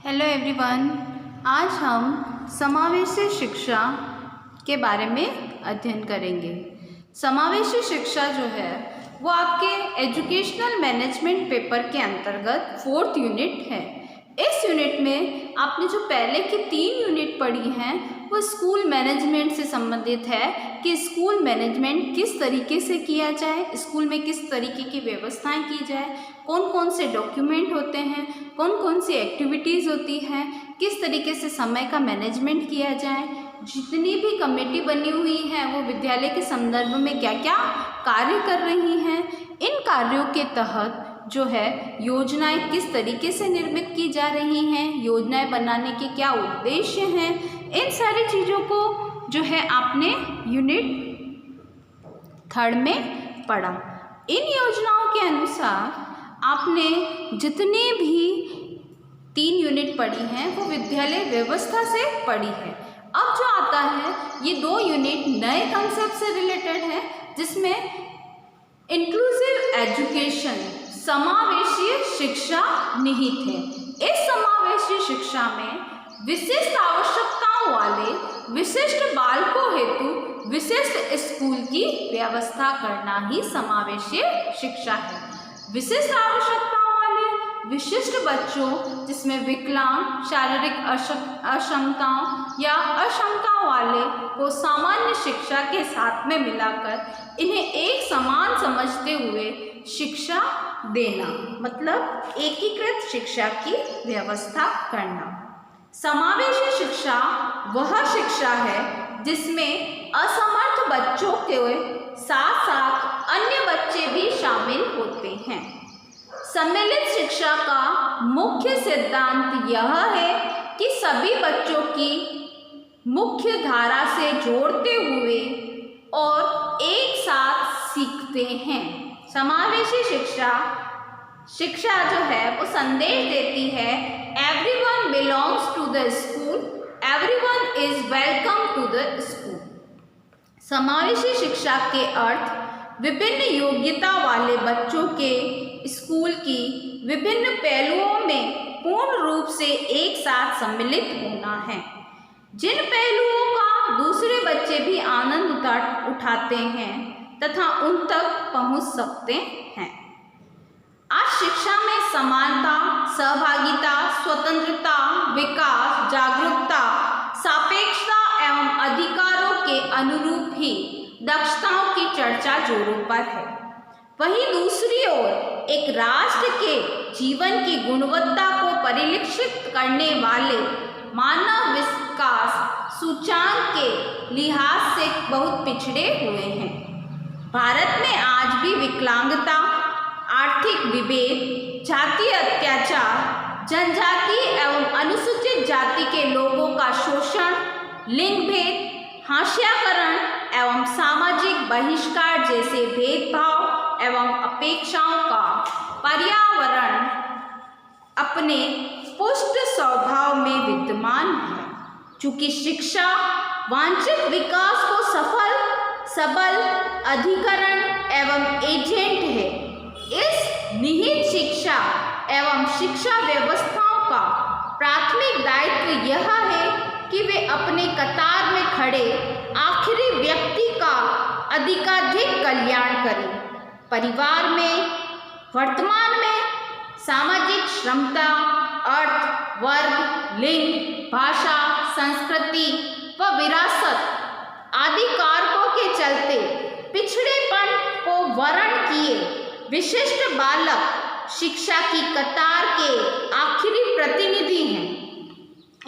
Hello everyone, आज हम समावेशी शिक्षा के बारे में अध्ययन करेंगे। समावेशी शिक्षा जो है वो आपके एजुकेशनल मैनेजमेंट पेपर के अंतर्गत 4th यूनिट है। इस यूनिट में आपने जो पहले की 3 यूनिट पढ़ी हैं वो स्कूल मैनेजमेंट से संबंधित है कि स्कूल मैनेजमेंट किस तरीके से किया जाए, स्कूल में किस तरीके की व्यवस्थाएं की जाए, कौन कौन से डॉक्यूमेंट होते हैं, कौन कौन सी एक्टिविटीज़ होती हैं, किस तरीके से समय का मैनेजमेंट किया जाए, जितनी भी कमेटी बनी हुई है वो विद्यालय के संदर्भ में क्या क्या कार्य कर रही हैं, इन कार्यों के तहत जो है योजनाएं किस तरीके से निर्मित की जा रही हैं, योजनाएं बनाने के क्या उद्देश्य हैं, इन सारी चीज़ों को जो है आपने यूनिट 3rd में पढ़ा। इन योजनाओं के अनुसार आपने जितनी भी 3 यूनिट पढ़ी हैं वो विद्यालय व्यवस्था से पढ़ी है। अब जो आता है ये 2 यूनिट नए कंसेप्ट से रिलेटेड है, जिसमें इंक्लूसिव एजुकेशन समावेशी शिक्षा निहित है। इस समावेशी शिक्षा में विशिष्ट आवश्यकताओं वाले विशिष्ट बालकों हेतु विशिष्ट स्कूल की व्यवस्था करना ही समावेशी शिक्षा है। विशिष्ट आवश्यकताओं वाले विशिष्ट बच्चों जिसमें विकलांग, शारीरिक अक्षमताओं या अक्षमताओं वाले को सामान्य शिक्षा के साथ में मिलाकर इन्हें एक समान समझते हुए शिक्षा देना, मतलब एकीकृत शिक्षा की व्यवस्था करना। समावेशी शिक्षा वह शिक्षा है जिसमें असमर्थ बच्चों के साथ साथ अन्य बच्चे भी शामिल होते हैं। सम्मिलित शिक्षा का मुख्य सिद्धांत यह है कि सभी बच्चों की मुख्य धारा से जोड़ते हुए और एक साथ सीखते हैं। समावेशी शिक्षा जो है वो संदेश देती है everyone belongs to the school, everyone is welcome to the school. समावेशी शिक्षा के अर्थ विभिन्न योग्यता वाले बच्चों के स्कूल की विभिन्न पहलुओं में पूर्ण रूप से एक साथ सम्मिलित होना है, जिन पहलुओं का दूसरे बच्चे भी आनंद उठाते हैं तथा उन तक पहुंच सकते हैं। आज शिक्षा में समानता, सहभागिता, स्वतंत्रता, विकास, जागरूकता, सापेक्षता एवं अधिकारों के अनुरूप ही दक्षताओं की चर्चा जोरों पर है। वहीं दूसरी ओर एक राष्ट्र के जीवन की गुणवत्ता को परिलक्षित करने वाले मानव विकास सूचांक के लिहाज से बहुत पिछड़े हुए हैं। भारत में आज भी विकलांगता, आर्थिक विभेद, जातीय अत्याचार, जनजाति एवं अनुसूचित जाति के लोगों का शोषण, लिंग भेद, हाशियाकरण एवं सामाजिक बहिष्कार जैसे भेदभाव एवं अपेक्षाओं का पर्यावरण अपने पुष्ट स्वभाव में विद्यमान है। चूँकि शिक्षा वांछित विकास को सबल अधिकरण एवं एजेंट है, इस निहित शिक्षा एवं शिक्षा व्यवस्थाओं का प्राथमिक दायित्व यह है कि वे अपने कतार में खड़े आखिरी व्यक्ति का अधिकाधिक कल्याण करें। परिवार में वर्तमान में सामाजिक क्षमता, अर्थ, वर्ग, लिंग, भाषा, संस्कृति व विरासत आदि कारकों के चलते पिछड़ेपन को वर्ण किए विशिष्ट बालक शिक्षा की कतार के आखिरी प्रतिनिधि हैं।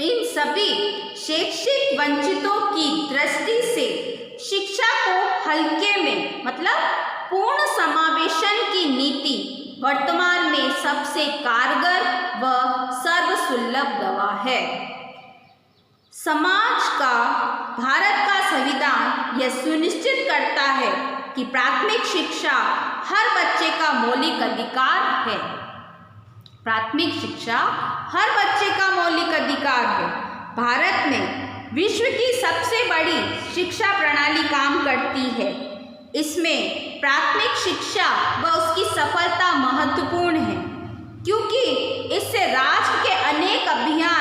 इन सभी शैक्षिक वंचितों की दृष्टि से शिक्षा को हल्के में मतलब पूर्ण समावेशन की नीति वर्तमान में सबसे कारगर व सर्वसुलभ दवा है। समाज का भारत का संविधान यह सुनिश्चित करता है कि प्राथमिक शिक्षा हर बच्चे का मौलिक अधिकार है। प्राथमिक शिक्षा हर बच्चे का मौलिक अधिकार है। भारत में विश्व की सबसे बड़ी शिक्षा प्रणाली काम करती है। इसमें प्राथमिक शिक्षा व उसकी सफलता महत्वपूर्ण है, क्योंकि इससे राष्ट्र के अनेक अभियान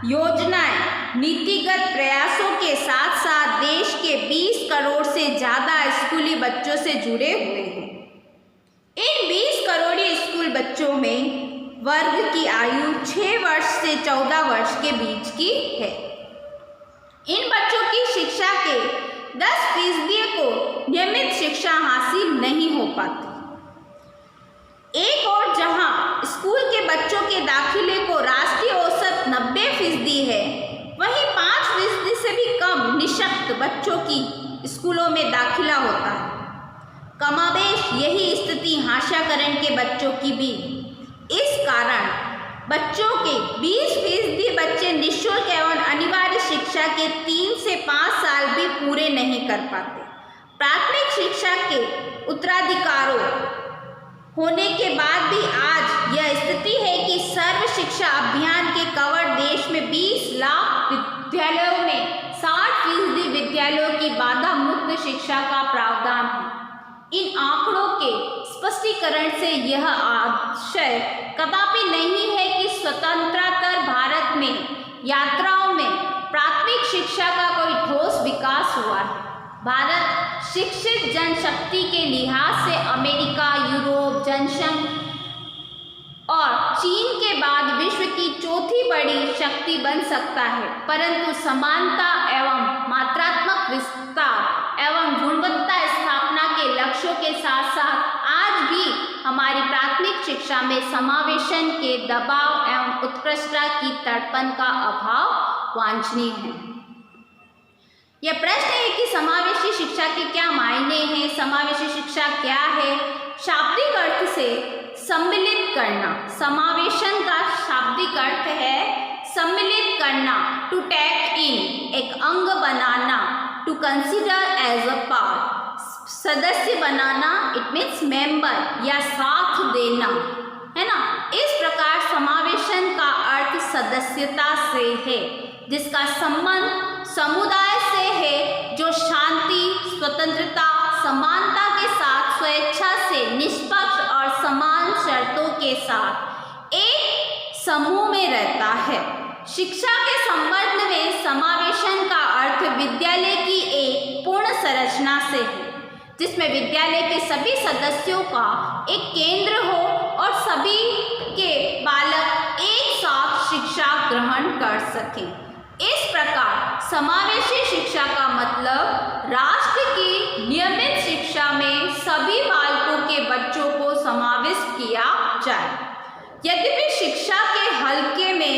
योजनाएं, नीतिगत प्रयासों के साथ साथ देश के 20 करोड़ से ज़्यादा स्कूली बच्चों से जुड़े हुए हैं। इन 20 करोड़ स्कूल बच्चों में वर्ग की आयु 6 वर्ष से 14 वर्ष के बीच की है। इन बच्चों की शिक्षा के 10% को नियमित शिक्षा हासिल नहीं हो पाती। एक और जहां स्कूल के बच्चों के दाखिले को राष्ट्रीय औसत 90% है, वहीं 5% से भी कम निःशक्त बच्चों की स्कूलों में दाखिला होता है। कमाबेश यही स्थिति हाशियाकरण के बच्चों की भी। इस कारण बच्चों के 20% बच्चे निःशुल्क एवं अनिवार्य शिक्षा के 3 से 5 साल भी पूरे नहीं कर पाते। प्राथमिक शिक्षा के उत्तराधिकारों होने के बाद भी आज यह स्थिति है कि सर्व शिक्षा अभियान के कवर देश में 20 लाख विद्यालयों में 60% विद्यालयों की बाधा मुक्त शिक्षा का प्रावधान है। इन आंकड़ों के स्पष्टीकरण से यह आशय कदापि नहीं है कि स्वतंत्रतर भारत में यात्राओं में प्राथमिक शिक्षा का कोई ठोस विकास हुआ है। भारत शिक्षित जनशक्ति के लिहाज से अमेरिका, यूरोप, जनसंघ और चीन के बाद विश्व की चौथी बड़ी शक्ति बन सकता है, परंतु समानता एवं मात्रात्मक विस्तार एवं गुणवत्ता स्थापना के लक्ष्यों के साथ साथ आज भी हमारी प्राथमिक शिक्षा में समावेशन के दबाव एवं उत्कृष्टता की तड़पन का अभाव वांछनीय है। यह प्रश्न है कि समावेशी शिक्षा के क्या मायने हैं, समावेशी शिक्षा क्या है। शाब्दिक अर्थ से सम्मिलित करना। समावेशन का शाब्दिक अर्थ है सम्मिलित करना, टू टेक इन, एक अंग बनाना, to consider as a part, सदस्य बनाना, इट मीन्स मेंबर या साथ देना, है ना। इस प्रकार समावेशन का अर्थ सदस्यता से है, जिसका संबंध समुदाय से है जो शांति, स्वतंत्रता, समानता के साथ स्वेच्छा से निष्पक्ष और समान शर्तों के साथ एक समूह में रहता है। शिक्षा के संबंध में समावेशन का अर्थ विद्यालय की एक पूर्ण संरचना से है, जिसमें विद्यालय के सभी सदस्यों का एक केंद्र हो और सभी के बालक एक साथ शिक्षा ग्रहण कर सकें। इस प्रकार समावेशी शिक्षा का मतलब राष्ट्र की नियमित शिक्षा में सभी बालकों के बच्चों को समाविष्ट किया जाए। यद्यपि शिक्षा के हल्के में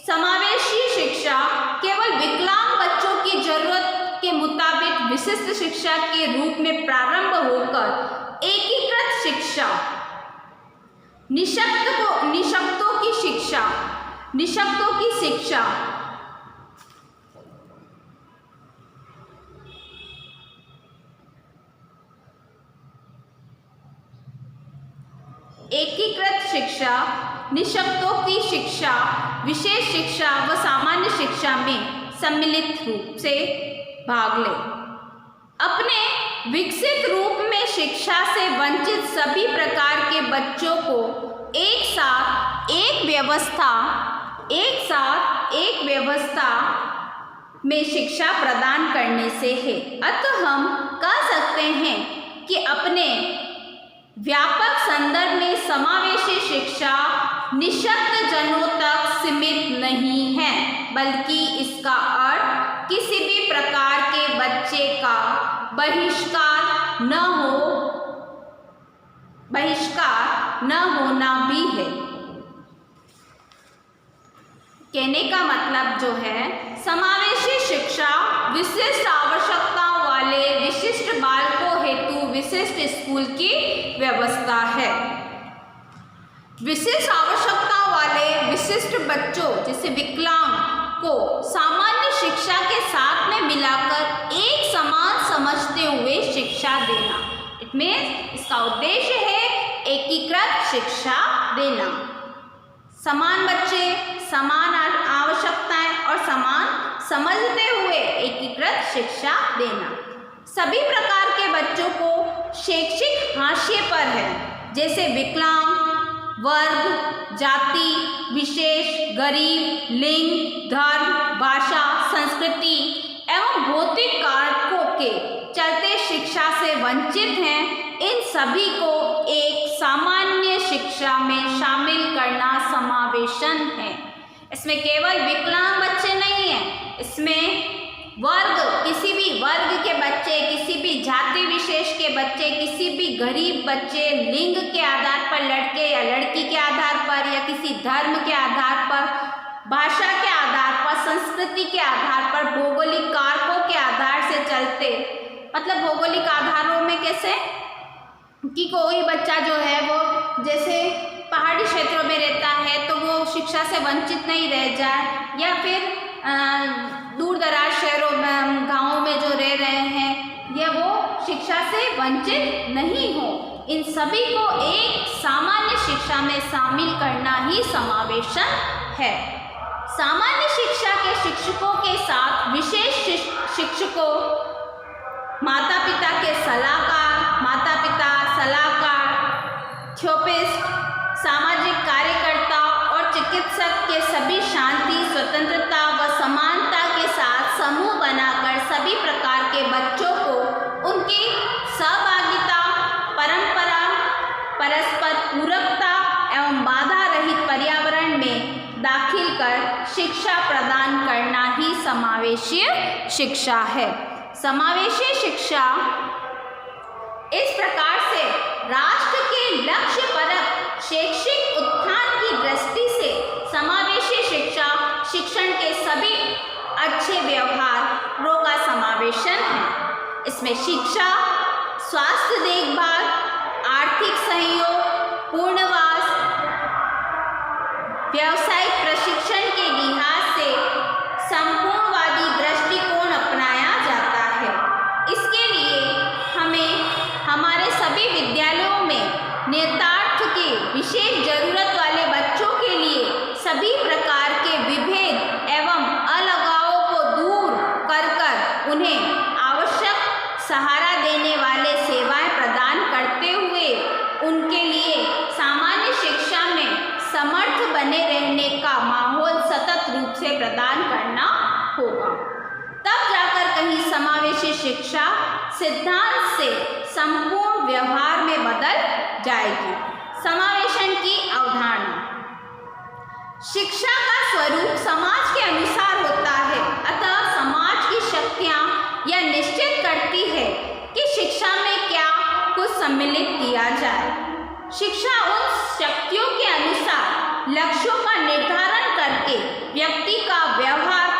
समावेशी शिक्षा केवल विकलांग बच्चों की जरूरत के मुताबिक विशिष्ट शिक्षा के रूप में प्रारंभ होकर एकीकृत शिक्षा, निःशक्तों की शिक्षा एकीकृत शिक्षा, निःशक्तों की शिक्षा, विशेष शिक्षा व सामान्य शिक्षा में सम्मिलित रूप से भाग ले। अपने विकसित रूप में शिक्षा से वंचित सभी प्रकार के बच्चों को एक साथ एक व्यवस्था में शिक्षा प्रदान करने से है। अतः हम कह सकते हैं कि अपने व्यापक संदर्भ में समावेशी शिक्षा निःशक्त जनों तक सीमित नहीं है, बल्कि इसका अर्थ किसी भी प्रकार के बच्चे का बहिष्कार न होना भी है। कहने का मतलब जो है, समावेशी शिक्षा विशिष्ट आवश्यकताओं वाले विशिष्ट बालकों हेतु विशिष्ट स्कूल की व्यवस्था है। विशिष्ट आवश्यकताओं वाले विशिष्ट बच्चों जैसे विकलांग को सामान्य शिक्षा के साथ में मिलाकर एक समान समझते हुए शिक्षा देना। इट मीन्स इसका उद्देश्य है एकीकृत शिक्षा देना। समान बच्चे, समान आवश्यकताएं और समान समझते हुए एकीकृत शिक्षा देना। सभी प्रकार के बच्चों को शैक्षिक हाशिए पर है, जैसे विकलांग, वर्ग, जाति विशेष, गरीब, लिंग, धर्म, भाषा, संस्कृति एवं भौतिक कारकों के चलते शिक्षा से वंचित हैं, इन सभी को एक सामान्य शिक्षा में शामिल करना समावेशन है। इसमें केवल विकलांग बच्चे नहीं हैं, इसमें वर्ग, किसी भी वर्ग के बच्चे, किसी भी जाति विशेष के बच्चे, किसी भी गरीब बच्चे, लिंग के आधार पर लड़के या लड़की के आधार पर, या किसी धर्म के आधार पर, भाषा के आधार पर, संस्कृति के आधार पर, भौगोलिक कारकों के आधार से चलते, मतलब भौगोलिक आधारों में कैसे कि कोई बच्चा जो है वो जैसे पहाड़ी क्षेत्रों में रहता है तो वो शिक्षा से वंचित नहीं रह जाए, या फिर दूर दराज शहरों में, गाँवों में जो रह रहे हैं, यह वो शिक्षा से वंचित नहीं हो। इन सभी को एक सामान्य शिक्षा में शामिल करना ही समावेशन है। सामान्य शिक्षा के शिक्षकों के साथ विशेष शिक्षकों, माता पिता के सलाहकार, माता पिता सलाहकार, थेरेपिस्ट, सामाजिक कार्यकर्ता और चिकित्सक के सभी शांति, स्वतंत्रता व समानता के साथ समूह बनाकर सभी प्रकार के बच्चों को उनकी सहभागिता, परंपरा, परस्पर पूरकता एवं बाधा रहित पर्यावरण में दाखिल कर शिक्षा प्रदान करना ही समावेशीय शिक्षा है। समावेशी शिक्षा इस प्रकार से राष्ट्र के लक्ष्यपरक शैक्षिक उत्थान की दृष्टि से समावेशी शिक्षा शिक्षण के सभी अच्छे व्यवहारों का समावेशन है। इसमें शिक्षा, स्वास्थ्य देखभाल, आर्थिक सहयोग, पूर्णवास, व्यावसायिक प्रशिक्षण के लिहाज से संपूर्णवादी दृष्टिकोण अपनाया जाता है। इसके लिए हमें हमारे सभी विद्यालयों में नेतार्थ के विशेष जरूरत वाले बच्चों के लिए सभी प्रकार के विभेद एवं अलगावों को दूर कर उन्हें आवश्यक सहारा देने वाले सेवाएं प्रदान करते हुए उनके लिए सामान्य शिक्षा में समर्थ बने रहने का माहौल सतत रूप से प्रदान करना होगा। तब जाकर कहीं समावेशी शिक्षा सिद्धांत से संपूर्ण व्यवहार में बदल जाएगी। समावेशन की अवधारणा, शिक्षा का स्वरूप समाज के अनुसार होता है, अतः समाज की शक्तियाँ यह निश्चित करती है कि शिक्षा में क्या कुछ सम्मिलित किया जाए। शिक्षा उन शक्तियों के अनुसार लक्ष्यों का निर्धारण करके व्यक्ति का व्यवहार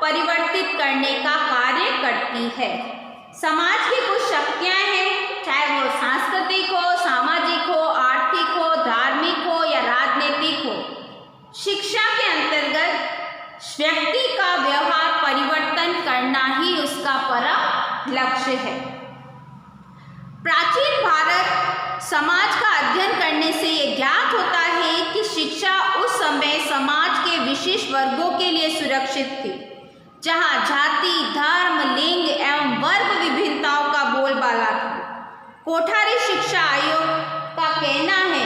परिवर्तित करने का कार्य करती है। समाज की कुछ शक्तियाँ हैं, चाहे वो सांस्कृतिक हो, सामाजिक हो, आर्थिक हो, धार्मिक हो या राजनीतिक हो। शिक्षा के अंतर्गत व्यक्ति का व्यवहार परिवर्तन करना ही उसका परम लक्ष्य है। प्राचीन भारत समाज का अध्ययन करने से ये ज्ञात होता है कि शिक्षा उस समय समाज के विशेष वर्गों के लिए सुरक्षित थी, जहाँ जाति, धर्म, लिंग एवं वर्ग विभिन्नताओं का बोलबाला था। कोठारी शिक्षा आयोग का कहना है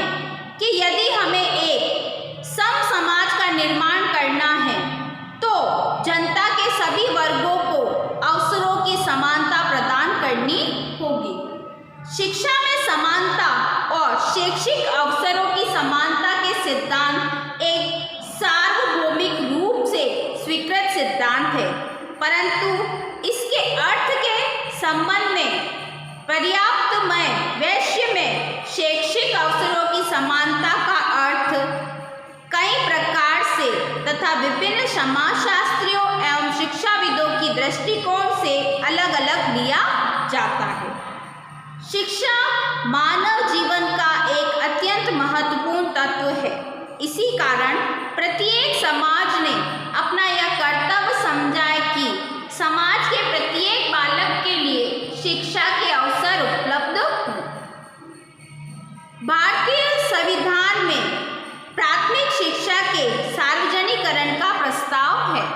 कि यदि हमें एक सम समाज का निर्माण करना है तो जनता के सभी वर्गों को अवसरों की समानता प्रदान करनी होगी। शिक्षा में समानता और शैक्षिक अवसरों की समानता के सिद्धांत एक सार्वभौमिक रूप से स्वीकृत सिद्धांत है, परंतु इसके अर्थ के संबंध में पर्याप्तमय वैश्य में शैक्षिक अवसरों की समानता का अर्थ कई प्रकार से तथा विभिन्न समाजशास्त्रियों एवं शिक्षाविदों की दृष्टिकोण से अलग अलग लिया जाता है। शिक्षा मानव जीवन का एक अत्यंत महत्वपूर्ण तत्व है। इसी कारण प्रत्येक समाज ने अपना यह कर्तव्य समझा है कि समाज के प्रत्येक बालक के लिए शिक्षा के अवसर उपलब्ध हों। भारतीय संविधान में प्राथमिक शिक्षा के सार्वजनिकरण का प्रस्ताव है।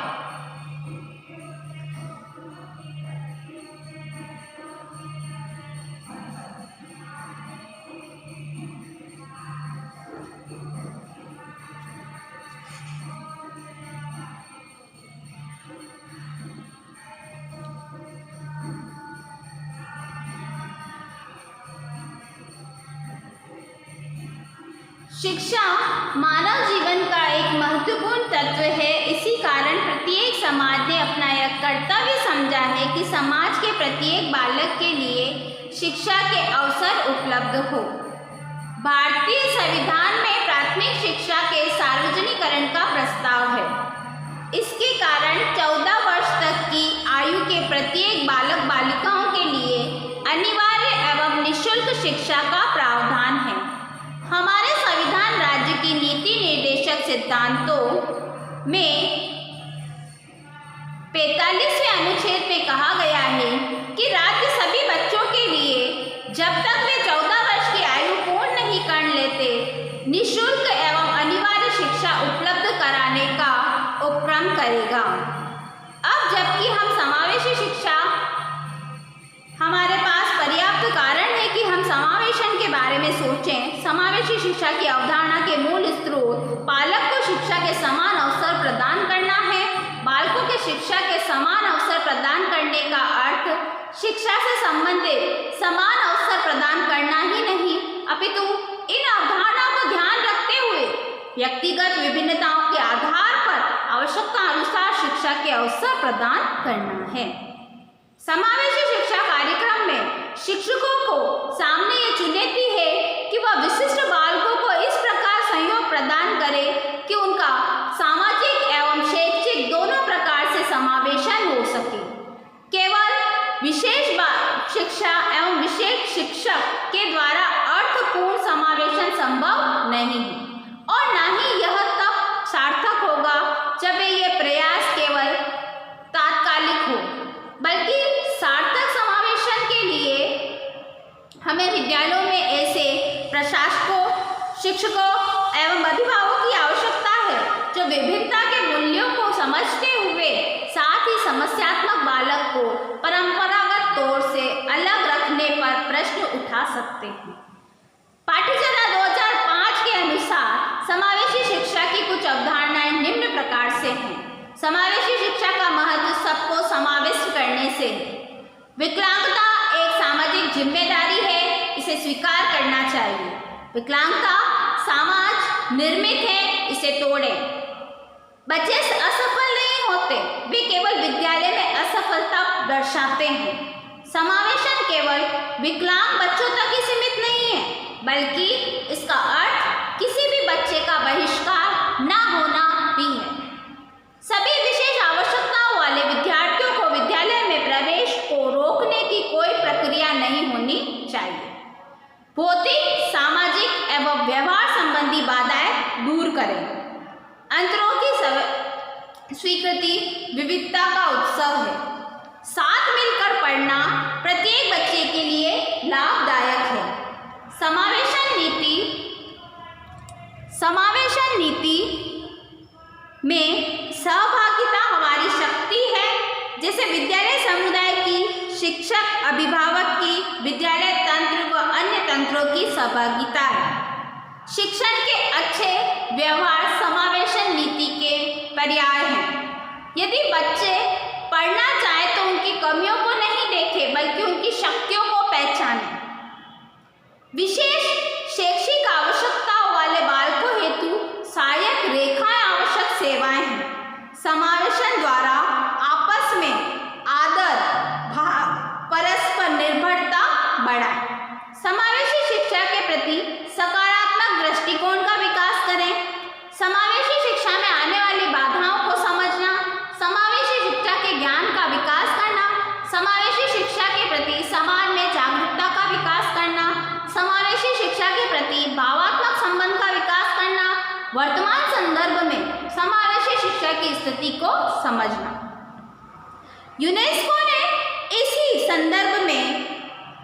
शिक्षा मानव जीवन का एक महत्वपूर्ण तत्व है। इसी कारण प्रत्येक समाज ने अपना यह कर्तव्य समझा है कि समाज के प्रत्येक बालक के लिए शिक्षा के अवसर उपलब्ध हो। भारतीय संविधान में प्राथमिक शिक्षा के सार्वजनिकरण का प्रस्ताव है। इसके कारण 14 वर्ष तक की आयु के प्रत्येक बालक बालिकाओं के लिए अनिवार्य एवं निःशुल्क शिक्षा का प्रावधान है। हमारे संविधान राज्य की नीति निर्देशक सिद्धांतों में 45वें अनुच्छेद में कहा गया है कि राज्य सभी बच्चों के लिए जब तक वे 14 वर्ष की आयु पूर्ण नहीं कर लेते निःशुल्क एवं अनिवार्य शिक्षा उपलब्ध कराने का उपक्रम करेगा। अब जबकि हम समावेशी शिक्षा हमारे पास पर्याप्त कारण है कि हम समावेशन के बारे में सोचें। समावेशी शिक्षा की अवधारणा के मूल स्रोत बालक को शिक्षा के समान अवसर प्रदान करना है। बालकों के शिक्षा के समान अवसर प्रदान करने का अर्थ शिक्षा से संबंधित समान अवसर प्रदान करना ही नहीं, अपितु इन अवधारणा को ध्यान रखते हुए व्यक्तिगत विभिन्नताओं के आधार पर आवश्यकता अनुसार शिक्षा के अवसर प्रदान करना है। समावेशी शिक्षा कार्यक्रम में शिक्षकों को सामने ये चुनौती है कि वह विशिष्ट बालकों को इस प्रकार सहयोग प्रदान करें कि उनका सामाजिक एवं शैक्षिक दोनों प्रकार से समावेशन हो सके। केवल विशेष शिक्षा एवं विशेष शिक्षक के द्वारा अर्थपूर्ण समावेशन संभव नहीं और न ही यह तब सार्थक होगा जब ये प्रयास केवल तात्कालिक हो, बल्कि सार्थक समावेशन के लिए हमें विद्यालयों में ऐसे प्रशासकों, शिक्षकों एवं अभिभावकों की आवश्यकता है जो विभिन्नता के मूल्यों को समझते हुए साथ ही समस्यात्मक बालक को परंपरागत तौर से अलग रखने पर प्रश्न उठा सकते हैं। पाठ्यचर्या 2005 के अनुसार समावेशी शिक्षा की कुछ अवधारणाएं निम्न प्रकार से हैं। समावेशी शिक्षा का महत्व सबको समाविष्ट करने से। विकलांगता एक सामाजिक जिम्मेदारी है, इसे स्वीकार करना चाहिए। विकलांगता समाज निर्मित है, इसे तोड़ें। बच्चे असफल नहीं होते, वे केवल विद्यालय में असफलता दर्शाते हैं। समावेशन केवल विकलांग बच्चों तक ही सीमित नहीं है, बल्कि इसका अर्थ किसी भी बच्चे का बहिष्कार न होना भी है। सभी विशेष आवश्यकताओं वाले विद्यार्थियों को विद्यालय में प्रवेश को रोकने की कोई प्रक्रिया नहीं होनी चाहिए। भौतिक, सामाजिक एवं व्यवहार संबंधी बाधाएं दूर करें। अंतरों की स्वीकृति विविधता का उत्सव है। साथ मिलकर पढ़ना प्रत्येक बच्चे के लिए लाभदायक है। समावेशन नीति में सहभागिता हमारी शक्ति है, जैसे विद्यालय समुदाय की, शिक्षक अभिभावक की, विद्यालय तंत्र व अन्य तंत्रों की सहभागिता है। शिक्षण के अच्छे व्यवहार समावेशन नीति के पर्याय हैं। यदि बच्चे पढ़ना चाहे तो उनकी कमियों को नहीं देखें, बल्कि उनकी शक्तियों को पहचानें। विशेष शैक्षिक आवश्यकताओं वाले बालकों हेतु सहायक रेखाएं आवश्यक सेवाएं हैं। समावेशन द्वारा आपस में आदर भाव, परस्पर निर्भरता बढ़ाएं। समावेशी शिक्षा के प्रति सकारात्मक दृष्टिकोण का विकास करें। समावेशी शिक्षा में आने वाली बाधाओं को समझना, समावेशी शिक्षा के ज्ञान का विकास करना, समावेशी शिक्षा के प्रति समाज में जागरूकता का विकास करना, समावेशी शिक्षा के प्रति भावात्मक संबंध का विकास करना, वर्तमान संदर्भ में समावेशी शिक्षा की स्थिति को समझना। यूनेस्को ने इसी संदर्भ में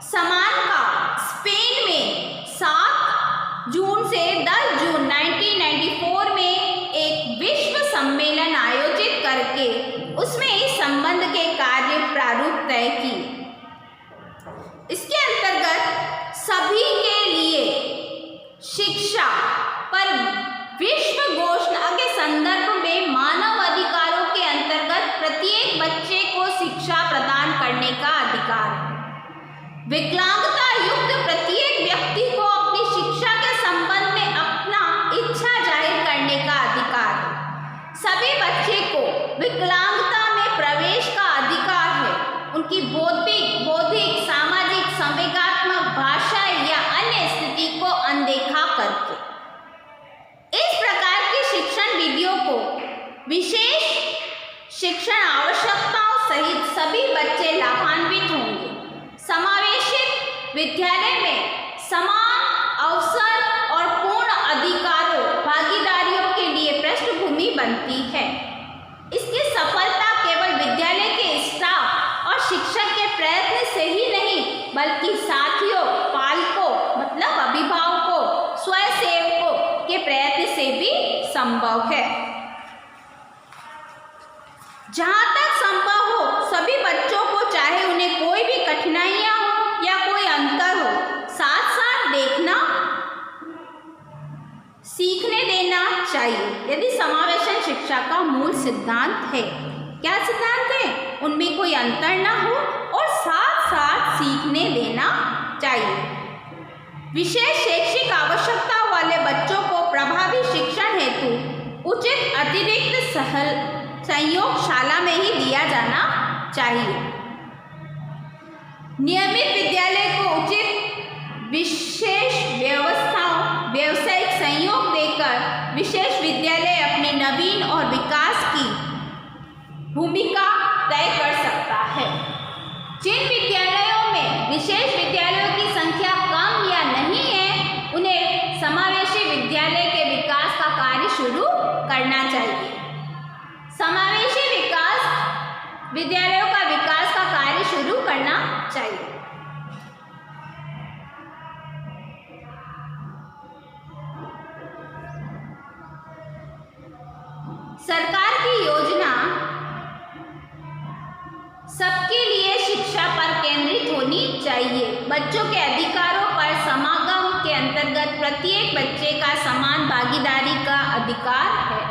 समान का स्पेन में 7 जून से 10 जून 1994 में एक विश्व सम्मेलन आयोजित करके उसमें इस संबंध के कार्य प्रारूप तय की। इसके अंतर्गत सभी के लिए शिक्षा पर विश्व घोषणा के संदर्भ में मानव अधिकारों के अंतर्गत प्रत्येक बच्चे को शिक्षा प्रदान करने का अधिकार है। विकलांगता युक्त प्रत्येक व्यक्ति को अपनी शिक्षा के संबंध में अपना अनदेखा करके। इस प्रकार की शिक्षण विधियों को विशेष शिक्षण आवश्यकताओं सहित सभी बच्चे लाभान्वित होंगे। समावेशित विद्यालय में समान अवसर और पूर्ण अधिकारों भागीदारियों के लिए पृष्ठभूमि बनती है। इसकी सफलता केवल विद्यालय के स्टाफ और शिक्षक के प्रयत्न से ही नहीं बल्कि साथियों, पालकों मतलब अभिभावकों, स्वयंसेवकों के प्रयत्न से भी संभव है। जहाँ तक संभव हो सभी बच्चों को, चाहे उन्हें कोई भी कठिनाइयाँ हो या कोई अंतर हो, साथ साथ देखना सीखने देना चाहिए। यदि समावेशन शिक्षा का मूल सिद्धांत है, क्या सिद्धांत है? उनमें कोई अंतर ना हो और साथ साथ सीखने देना चाहिए। विशेष शैक्षिक आवश्यकता वाले बच्चों को प्रभावी शिक्षण हेतु उचित अतिरिक्त सहयोग शाला में ही दिया जाना चाहिए। नियमित विद्यालय को उचित विशेष व्यावसायिक सहयोग देकर विशेष विद्यालय अपनी नवीन और विकास की भूमिका तय कर सकता है। जिन विद्यालयों में विशेष विद्यालयों की संख्या कम या नहीं है, उन्हें समावेशी विद्यालय के विकास का कार्य शुरू करना चाहिए। समावेशी विद्यालयों का विकास का कार्य शुरू करना चाहिए। सरकार की योजना सबके लिए शिक्षा पर केंद्रित होनी चाहिए। बच्चों के अधिकारों पर समागम के अंतर्गत प्रत्येक बच्चे का समान भागीदारी का अधिकार है।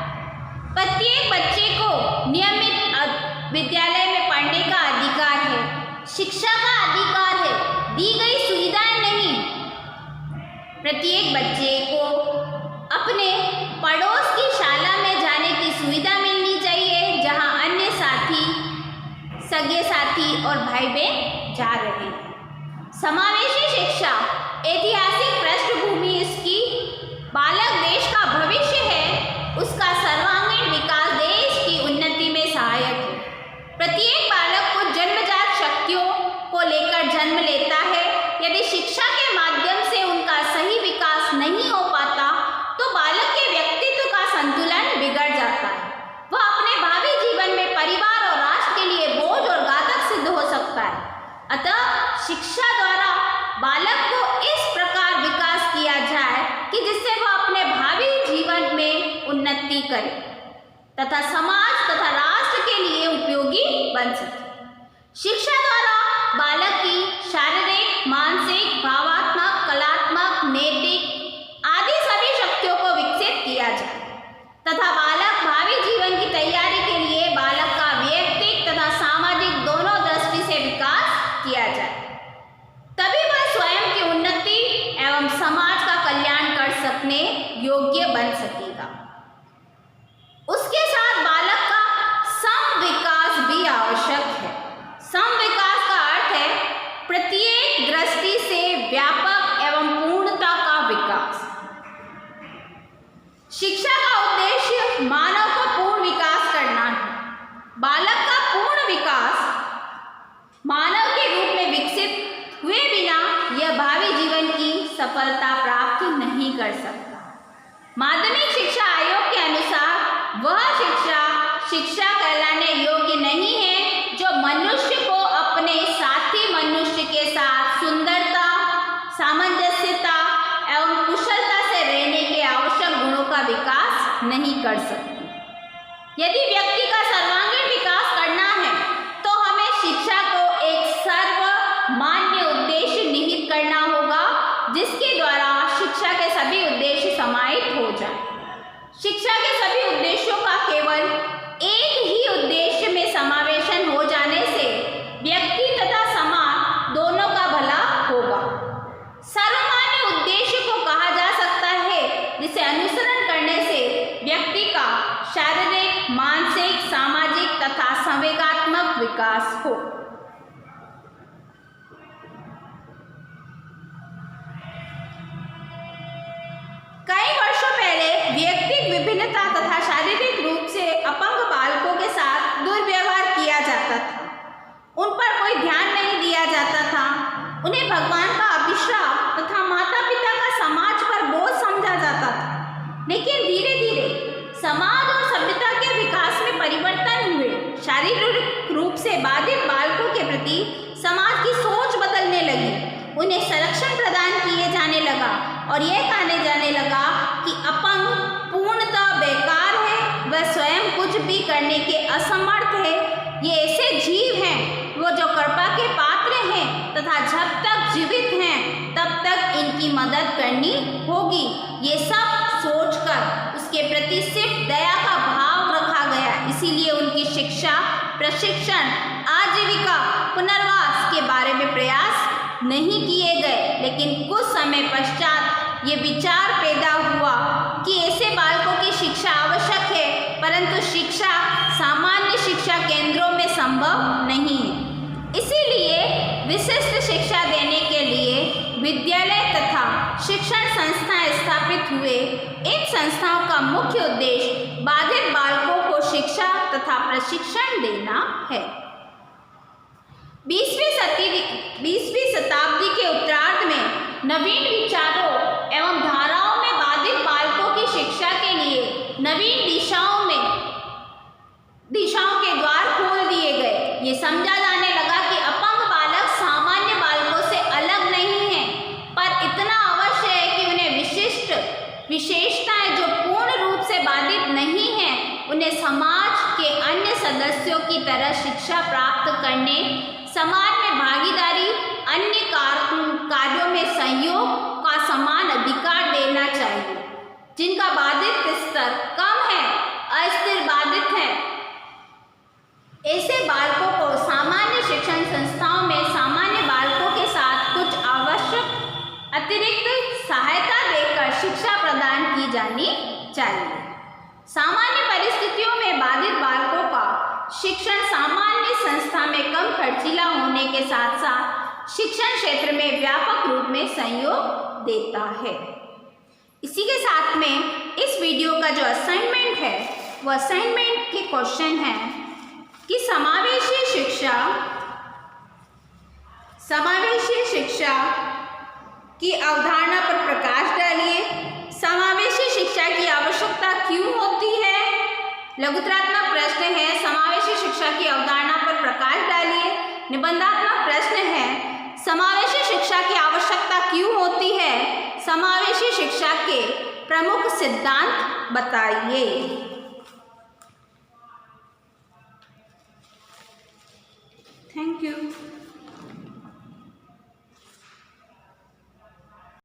प्रत्येक बच्चे को नियमित विद्यालय में पढ़ने का अधिकार है, शिक्षा का अधिकार है, दी गई सुविधाएं नहीं। प्रत्येक बच्चे को अपने पड़ोस की शाला में जाने की सुविधा मिलनी चाहिए, जहां अन्य साथी, सगे साथी और भाई बहन जा रहे हैं। समावेशी शिक्षा ऐतिहासिक पृष्ठभूमि इसकी बालक देश का भविष्य है, उसका सर्वांगीण विकास देश की उन्नति में सहायक है। प्रत्येक बालक को जन्मजात शक्तियों को लेकर जन्म लेता है। यदि शिक्षा के माध्यम से उनका सही विकास नहीं हो पाता तो बालक के व्यक्तित्व का संतुलन बिगड़ जाता है। वह अपने भावी जीवन में परिवार और राष्ट्र के लिए बोझ और घातक सिद्ध हो सकता है। अतः शिक्षा द्वारा बालक को इस प्रकार विकास किया जाए कि जिससे वह अपने भावी जीवन में उन्नति करे तथा समाज तथा राष्ट्र के लिए उपयोगी बन सके। शिक्षा द्वारा बालक की शारीरिक, मानसिक, भावात्मक, कलात्मक, नैतिक आदि सभी शक्तियों को विकसित किया जाए तथा बालक भावी जीवन की तैयारी के लिए बालक का वैयक्तिक तथा सामाजिक दोनों दृष्टि से विकास किया जाए। तभी वह स्वयं की उन्नति एवं समाज का कल्याण कर सकने योग्य बन सकेगा। उसके साथ बालक का सम विकास भी आवश्यक है। सम विकास का अर्थ है प्रत्येक दृष्टि से व्यापक एवं पूर्णता का विकास। शिक्षा का उद्देश्य मानव का पूर्ण विकास करना है। बालक का पूर्ण विकास मानव के रूप में विकसित हुए बिना यह भावी जीवन की सफलता प्राप्त नहीं कर सकता। माध्यमिक शिक्षा आयोग के अनुसार वह शिक्षा कहलाने योग्य नहीं है जो मनुष्य को अपने साथी मनुष्य के साथ सुंदरता, सामंजस्यता एवं कुशलता से रहने के आवश्यक गुणों का विकास नहीं कर सकती। यदि व्यक्ति का सर्वांगीण विकास करना है तो हमें शिक्षा को एक सर्वमान्य उद्देश्य निहित करना होगा, जिसके द्वारा शिक्षा के सभी उद्देश्य समाहित हो जाए। शिक्षा के सभी उद्देश्यों का केवल एक ही उद्देश्य में समावेशन हो जाने से व्यक्ति तथा समाज दोनों का भला होगा। सर्वमान्य उद्देश्य को कहा जा सकता है जिसे अनुसरण करने से व्यक्ति का शारीरिक, मानसिक, सामाजिक तथा संवेगात्मक विकास हो। कोई ध्यान नहीं दिया जाता था। उन्हें भगवान का अभिशाप तथा माता पिता का समाज पर बोझ समझा जाता था। लेकिन धीरे धीरे समाज और सभ्यता के विकास में परिवर्तन हुए। शारीरिक रूप से बाधित बालकों के प्रति समाज की सोच बदलने लगी। उन्हें संरक्षण प्रदान किए जाने लगा और यह कहने जाने लगा कि अपंग पूर्णतः बेकार है, वह स्वयं कुछ भी करने के असमर्थ है। ये ऐसे जीव हैं वो जो कृपा के पात्र हैं तथा जब तक जीवित हैं तब तक इनकी मदद करनी होगी। ये सब सोचकर उसके प्रति सिर्फ दया का भाव रखा गया। इसीलिए उनकी शिक्षा, प्रशिक्षण, आजीविका, पुनर्वास के बारे में प्रयास नहीं किए गए। लेकिन कुछ समय पश्चात ये विचार पैदा हुआ कि ऐसे बालकों की शिक्षा आवश्यक है, परंतु शिक्षा सामान्य शिक्षा केंद्रों में संभव नहीं है। इसीलिए विशिष्ट शिक्षा देने के लिए विद्यालय तथा शिक्षण संस्थाएं स्थापित हुए। इन संस्थाओं का मुख्य उद्देश्य बाधित बालकों को शिक्षा तथा प्रशिक्षण देना है। 20वीं शताब्दी के उत्तरार्ध में नवीन विचारों एवं धाराओं में बाधित बालकों की शिक्षा के लिए नवीन दिशाओं के द्वार खोल दिए गए। ये समझा जाने लगा कि अपंग बालक सामान्य बालकों से अलग नहीं है, पर इतना अवश्य है कि उन्हें विशिष्ट विशेषताएं जो पूर्ण रूप से बाधित नहीं हैं, उन्हें समाज के अन्य सदस्यों की तरह शिक्षा प्राप्त करने, समाज में भागीदारी, अन्य कार्यों में सहयोग का समान अधिकार देना चाहिए। जिनका बाधित स्तर कम है, अस्थिर बाधित है, ऐसे बालकों को सामान्य शिक्षण संस्थाओं में सामान्य बालकों के साथ कुछ आवश्यक अतिरिक्त सहायता देकर शिक्षा प्रदान की जानी चाहिए। सामान्य परिस्थितियों में बाधित बालकों का शिक्षण सामान्य संस्था में कम खर्चीला होने के साथ साथ शिक्षण क्षेत्र में व्यापक रूप में सहयोग देता है। इसी के साथ में इस वीडियो का जो असाइनमेंट है वो असाइनमेंट के क्वेश्चन है कि समावेशी शिक्षा की अवधारणा पर प्रकाश डालिए। समावेशी शिक्षा की आवश्यकता क्यों होती है? लघुत्तरात्मक प्रश्न है, समावेशी शिक्षा की अवधारणा पर प्रकाश डालिए। निबंधात्मक प्रश्न है, समावेशी शिक्षा की आवश्यकता क्यों होती है? समावेशी शिक्षा के प्रमुख सिद्धांत बताइए। Thank you.